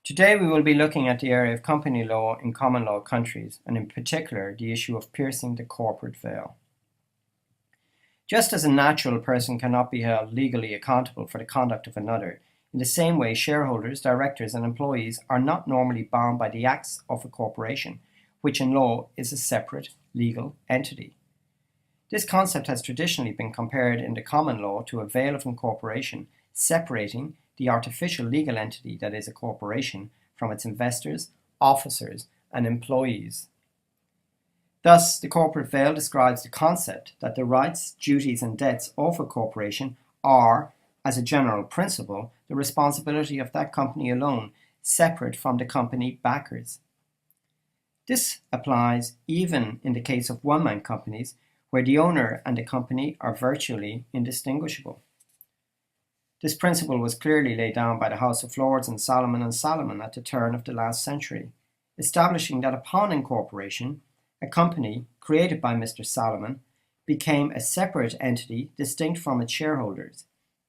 Today we will be looking at the area of company law in common law countries, and in particular the issue of piercing the corporate veil. Just as a natural person cannot be held legally accountable for the conduct of another, in the same way shareholders, directors and employees are not normally bound by the acts of a corporation, which in law is a separate legal entity. This concept has traditionally been compared in the common law to a veil of incorporation, separating the artificial legal entity that is a corporation from its investors, officers, and employees. Thus, the corporate veil describes the concept that the rights, duties, and debts of a corporation are, as a general principle, the responsibility of that company alone, separate from the company backers. This applies even in the case of one-man companies, where the owner and the company are virtually indistinguishable. This principle was clearly laid down by the House of Lords and Salomon at the turn of the last century, establishing that upon incorporation, a company created by Mr. Salomon became a separate entity distinct from its shareholders,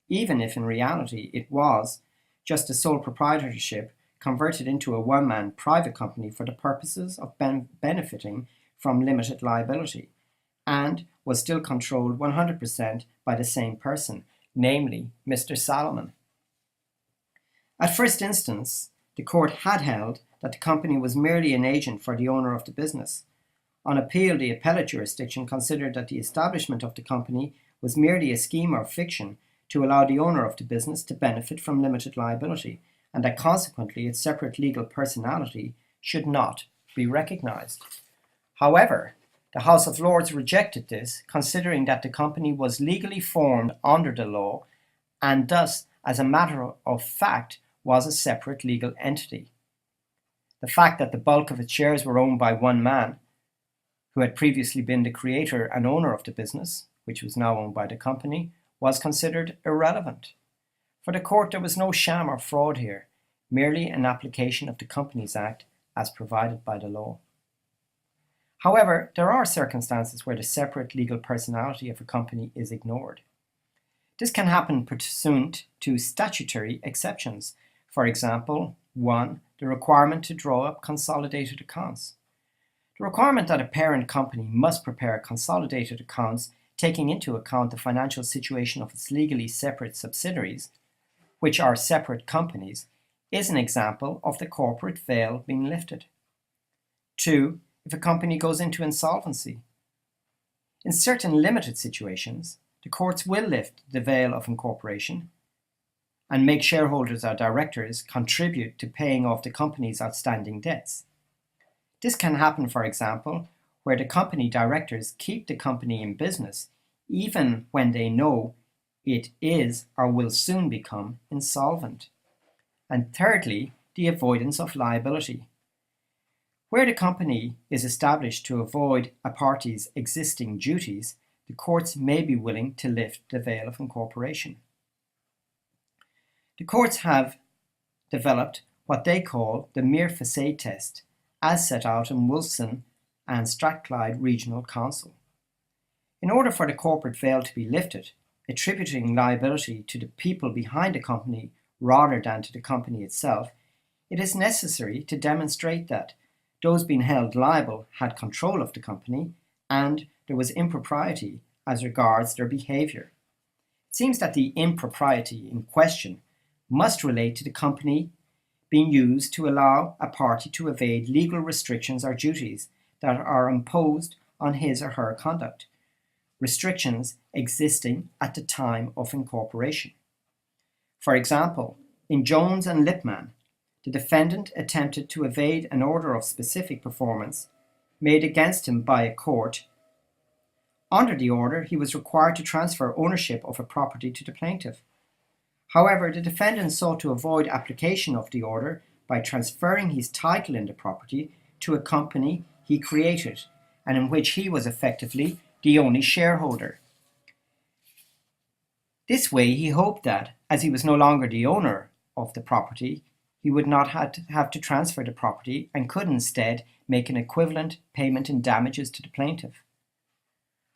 even if in reality it was just a sole proprietorship converted into a one-man private company for the purposes of benefiting from limited liability, and was still controlled 100% by the same person, namely Mr. Salomon. At first instance, the court had held that the company was merely an agent for the owner of the business. On appeal, the appellate jurisdiction considered that the establishment of the company was merely a scheme or fiction to allow the owner of the business to benefit from limited liability, and that consequently its separate legal personality should not be recognized. However, the House of Lords rejected this, considering that the company was legally formed under the law and thus, as a matter of fact, was a separate legal entity. The fact that the bulk of its shares were owned by one man, who had previously been the creator and owner of the business, which was now owned by the company, was considered irrelevant. For the court, there was no sham or fraud here, merely an application of the Companies Act as provided by the law. However, there are circumstances where the separate legal personality of a company is ignored. This can happen pursuant to statutory exceptions. For example, 1. The requirement to draw up consolidated accounts. The requirement that a parent company must prepare consolidated accounts taking into account the financial situation of its legally separate subsidiaries, which are separate companies, is an example of the corporate veil being lifted. 2. If a company goes into insolvency. In certain limited situations, the courts will lift the veil of incorporation and make shareholders or directors contribute to paying off the company's outstanding debts. This can happen, for example, where the company directors keep the company in business even when they know it is or will soon become insolvent. And thirdly, the avoidance of liability. Where the company is established to avoid a party's existing duties, the courts may be willing to lift the veil of incorporation. The courts have developed what they call the mere facade test, as set out in Wilson and Strathclyde Regional Council. In order for the corporate veil to be lifted, attributing liability to the people behind the company rather than to the company itself, it is necessary to demonstrate that those being held liable had control of the company and there was impropriety as regards their behaviour. It seems that the impropriety in question must relate to the company being used to allow a party to evade legal restrictions or duties that are imposed on his or her conduct, restrictions existing at the time of incorporation. For example, in Jones and Lipman, the defendant attempted to evade an order of specific performance made against him by a court. Under the order, he was required to transfer ownership of a property to the plaintiff. However, the defendant sought to avoid application of the order by transferring his title in the property to a company he created and in which he was effectively the only shareholder. This way, he hoped that, as he was no longer the owner of the property, he would not have to transfer the property and could instead make an equivalent payment in damages to the plaintiff.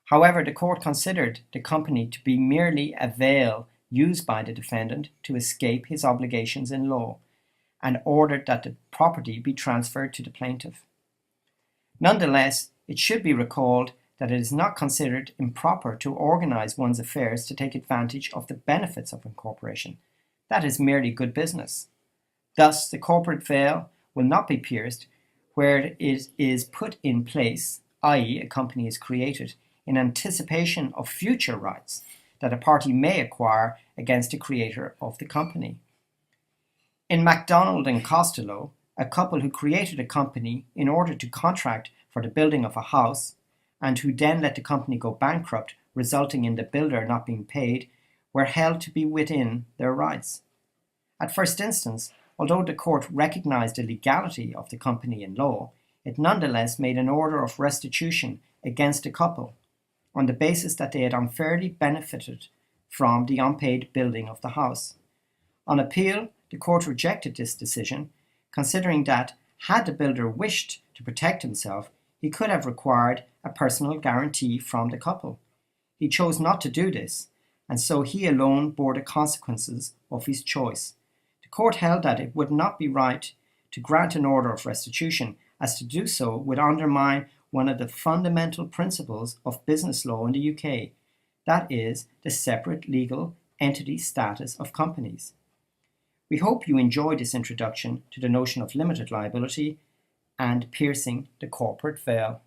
However, the court considered the company to be merely a veil used by the defendant to escape his obligations in law, and ordered that the property be transferred to the plaintiff. Nonetheless, it should be recalled that it is not considered improper to organize one's affairs to take advantage of the benefits of incorporation. That is merely good business. Thus, the corporate veil will not be pierced where it is put in place, i.e., a company is created, in anticipation of future rights that a party may acquire against the creator of the company. In MacDonald and Costello, a couple who created a company in order to contract for the building of a house and who then let the company go bankrupt, resulting in the builder not being paid, were held to be within their rights. At first instance, although the court recognized the legality of the company in law, it nonetheless made an order of restitution against the couple on the basis that they had unfairly benefited from the unpaid building of the house. On appeal, the court rejected this decision, considering that, had the builder wished to protect himself, he could have required a personal guarantee from the couple. He chose not to do this, and so he alone bore the consequences of his choice. The court held that it would not be right to grant an order of restitution, as to do so would undermine one of the fundamental principles of business law in the UK, that is, the separate legal entity status of companies. We hope you enjoyed this introduction to the notion of limited liability and piercing the corporate veil.